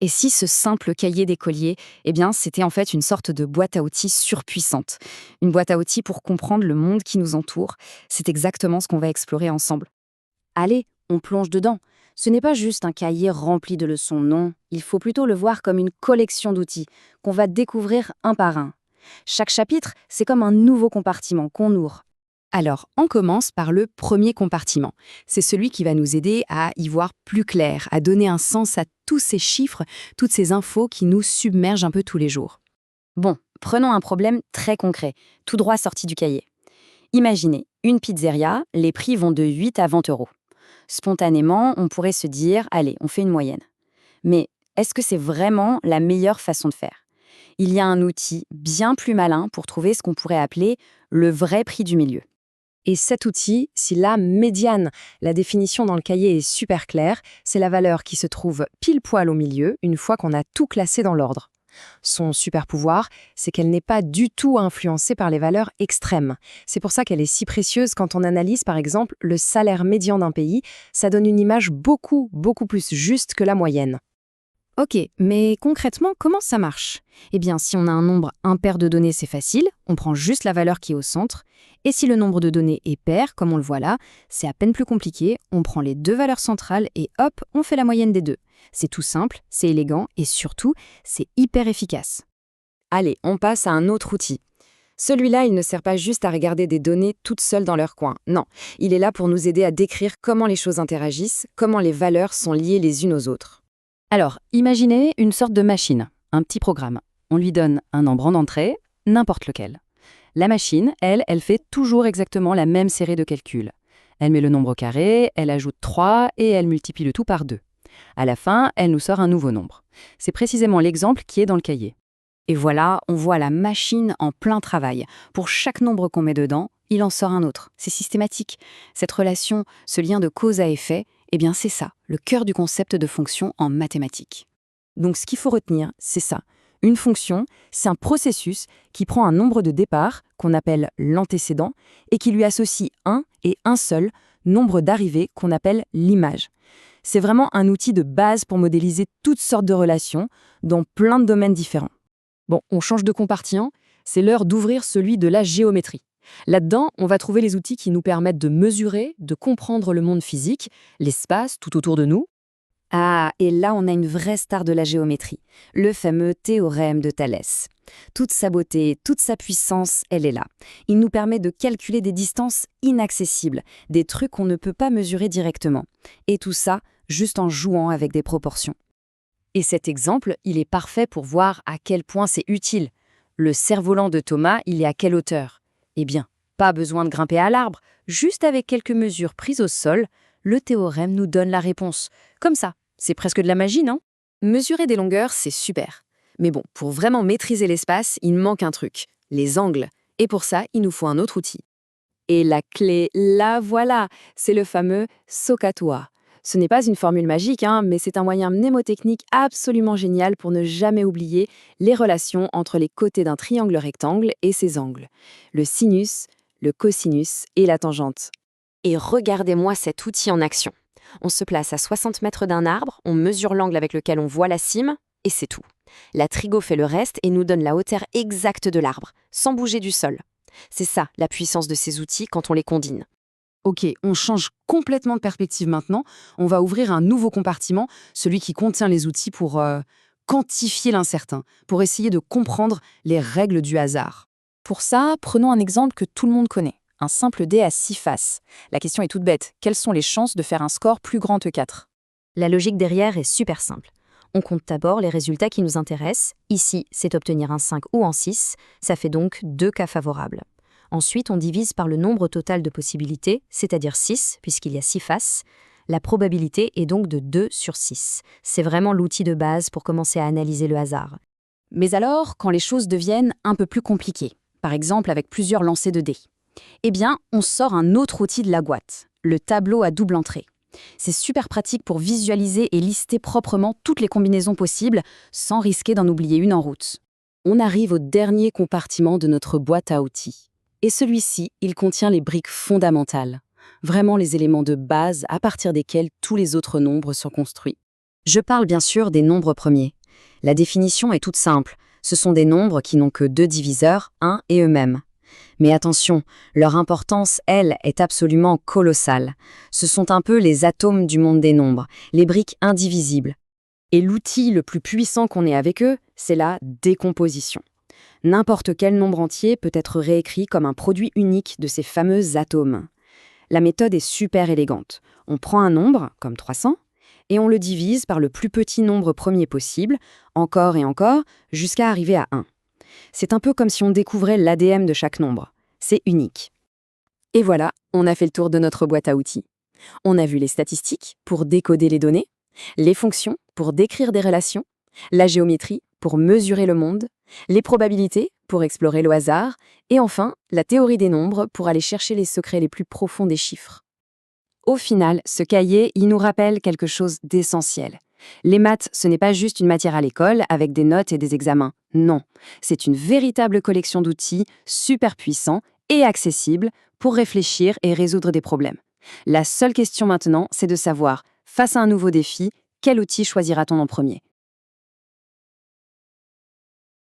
Et si ce simple cahier d'écolier, eh bien, c'était en fait une sorte de boîte à outils surpuissante. Une boîte à outils pour comprendre le monde qui nous entoure. C'est exactement ce qu'on va explorer ensemble. Allez, on plonge dedans. Ce n'est pas juste un cahier rempli de leçons, non. Il faut plutôt le voir comme une collection d'outils qu'on va découvrir un par un. Chaque chapitre, c'est comme un nouveau compartiment qu'on ouvre. Alors, on commence par le premier compartiment. C'est celui qui va nous aider à y voir plus clair, à donner un sens à tous ces chiffres, toutes ces infos qui nous submergent un peu tous les jours. Bon, prenons un problème très concret, tout droit sorti du cahier. Imaginez, une pizzeria, les prix vont de 8 à 20 euros. Spontanément, on pourrait se dire, allez, on fait une moyenne. Mais est-ce que c'est vraiment la meilleure façon de faire? Il y a un outil bien plus malin pour trouver ce qu'on pourrait appeler le vrai prix du milieu. Et cet outil, c'est la médiane. La définition dans le cahier est super claire. C'est la valeur qui se trouve pile poil au milieu, une fois qu'on a tout classé dans l'ordre. Son super pouvoir, c'est qu'elle n'est pas du tout influencée par les valeurs extrêmes. C'est pour ça qu'elle est si précieuse quand on analyse par exemple le salaire médian d'un pays. Ça donne une image beaucoup plus juste que la moyenne. Ok, mais concrètement, comment ça marche? Eh bien, si on a un nombre impair de données, c'est facile, on prend juste la valeur qui est au centre. Et si le nombre de données est pair, comme on le voit là, c'est à peine plus compliqué, on prend les deux valeurs centrales et hop, on fait la moyenne des deux. C'est tout simple, c'est élégant et surtout, c'est hyper efficace. Allez, on passe à un autre outil. Celui-là, il ne sert pas juste à regarder des données toutes seules dans leur coin. Non, il est là pour nous aider à décrire comment les choses interagissent, comment les valeurs sont liées les unes aux autres. Alors, imaginez une sorte de machine, un petit programme. On lui donne un nombre d'entrée, n'importe lequel. La machine, elle fait toujours exactement la même série de calculs. Elle met le nombre au carré, elle ajoute 3 et elle multiplie le tout par 2. À la fin, elle nous sort un nouveau nombre. C'est précisément l'exemple qui est dans le cahier. Et voilà, on voit la machine en plein travail. Pour chaque nombre qu'on met dedans, il en sort un autre. C'est systématique. Cette relation, ce lien de cause à effet, eh bien c'est ça, le cœur du concept de fonction en mathématiques. Donc ce qu'il faut retenir, c'est ça. Une fonction, c'est un processus qui prend un nombre de départ, qu'on appelle l'antécédent, et qui lui associe un et un seul nombre d'arrivées, qu'on appelle l'image. C'est vraiment un outil de base pour modéliser toutes sortes de relations dans plein de domaines différents. Bon, on change de compartiment, c'est l'heure d'ouvrir celui de la géométrie. Là-dedans, on va trouver les outils qui nous permettent de mesurer, de comprendre le monde physique, l'espace tout autour de nous. Ah, et là on a une vraie star de la géométrie, le fameux théorème de Thalès. Toute sa beauté, toute sa puissance, elle est là. Il nous permet de calculer des distances inaccessibles, des trucs qu'on ne peut pas mesurer directement. Et tout ça, juste en jouant avec des proportions. Et cet exemple, il est parfait pour voir à quel point c'est utile. Le cerf-volant de Thomas, il est à quelle hauteur? Eh bien, pas besoin de grimper à l'arbre, juste avec quelques mesures prises au sol, le théorème nous donne la réponse. Comme ça, c'est presque de la magie, non? Mesurer des longueurs, c'est super. Mais bon, pour vraiment maîtriser l'espace, il manque un truc, les angles. Et pour ça, il nous faut un autre outil. Et la clé, la voilà, c'est le fameux SOHCAHTOA. Ce n'est pas une formule magique, mais c'est un moyen mnémotechnique absolument génial pour ne jamais oublier les relations entre les côtés d'un triangle rectangle et ses angles. Le sinus, le cosinus et la tangente. Et regardez-moi cet outil en action. On se place à 60 mètres d'un arbre, on mesure l'angle avec lequel on voit la cime, et c'est tout. La trigo fait le reste et nous donne la hauteur exacte de l'arbre, sans bouger du sol. C'est ça, la puissance de ces outils quand on les combine. Ok, on change complètement de perspective maintenant. On va ouvrir un nouveau compartiment, celui qui contient les outils pour quantifier l'incertain, pour essayer de comprendre les règles du hasard. Pour ça, prenons un exemple que tout le monde connaît, un simple dé à 6 faces. La question est toute bête, quelles sont les chances de faire un score plus grand que 4? La logique derrière est super simple. On compte d'abord les résultats qui nous intéressent. Ici, c'est obtenir un 5 ou un 6. Ça fait donc 2 cas favorables. Ensuite, on divise par le nombre total de possibilités, c'est-à-dire 6, puisqu'il y a 6 faces. La probabilité est donc de 2 sur 6. C'est vraiment l'outil de base pour commencer à analyser le hasard. Mais alors, quand les choses deviennent un peu plus compliquées, par exemple avec plusieurs lancers de dés, eh bien, on sort un autre outil de la boîte, le tableau à double entrée. C'est super pratique pour visualiser et lister proprement toutes les combinaisons possibles, sans risquer d'en oublier une en route. On arrive au dernier compartiment de notre boîte à outils. Et celui-ci, il contient les briques fondamentales, vraiment les éléments de base à partir desquels tous les autres nombres sont construits. Je parle bien sûr des nombres premiers. La définition est toute simple. Ce sont des nombres qui n'ont que deux diviseurs, 1 et eux-mêmes. Mais attention, leur importance, elle, est absolument colossale. Ce sont un peu les atomes du monde des nombres, les briques indivisibles. Et l'outil le plus puissant qu'on ait avec eux, c'est la décomposition. N'importe quel nombre entier peut être réécrit comme un produit unique de ces fameux atomes. La méthode est super élégante. On prend un nombre, comme 300, et on le divise par le plus petit nombre premier possible, encore et encore, jusqu'à arriver à 1. C'est un peu comme si on découvrait l'ADN de chaque nombre. C'est unique. Et voilà, on a fait le tour de notre boîte à outils. On a vu les statistiques pour décoder les données, les fonctions pour décrire des relations, la géométrie pour mesurer le monde, les probabilités pour explorer le hasard, et enfin, la théorie des nombres pour aller chercher les secrets les plus profonds des chiffres. Au final, ce cahier, il nous rappelle quelque chose d'essentiel. Les maths, ce n'est pas juste une matière à l'école avec des notes et des examens. Non, c'est une véritable collection d'outils super puissants et accessibles pour réfléchir et résoudre des problèmes. La seule question maintenant, c'est de savoir, face à un nouveau défi, quel outil choisira-t-on en premier ?